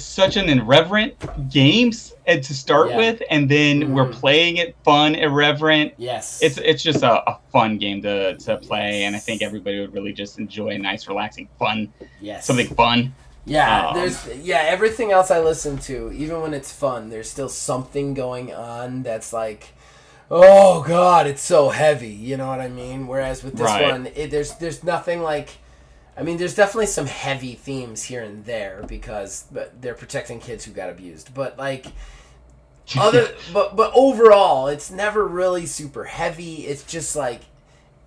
such an irreverent game to start with, and then we're playing it fun, irreverent. Yes, it's just a fun game to play, and I think everybody would really just enjoy a nice, relaxing, fun, something fun. Yeah, everything else I listen to, even when it's fun, there's still something going on that's like, oh god, it's so heavy. You know what I mean? Whereas with this one, there's nothing like. I mean, there's definitely some heavy themes here and there because they're protecting kids who got abused. But like, but overall, it's never really super heavy. It's just like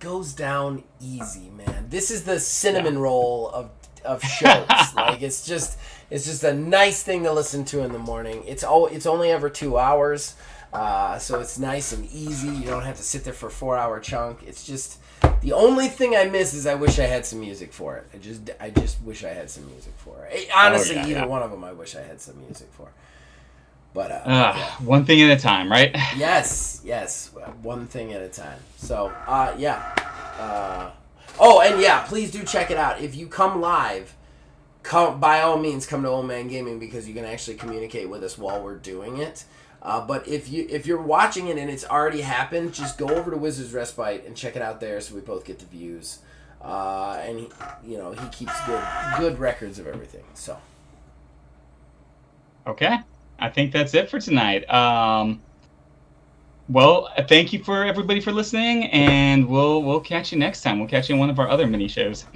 goes down easy, man. This is the cinnamon roll of shows. Like it's just a nice thing to listen to in the morning. It's only ever 2 hours, so it's nice and easy. You don't have to sit there for a 4-hour chunk. It's just. The only thing I miss is I wish I had some music for it. I just wish I had some music for it. Honestly, either one of them I wish I had some music for. But one thing at a time, right? Yes, one thing at a time. So, oh, and yeah, please do check it out. If you come live, by all means come to Old Man Gaming because you can actually communicate with us while we're doing it. But if you're watching it and it's already happened, just go over to Wizards Respite and check it out there, so we both get the views. And he keeps good records of everything. So. Okay, I think that's it for tonight. Well, thank you for everybody for listening, and we'll catch you next time. We'll catch you in one of our other mini shows.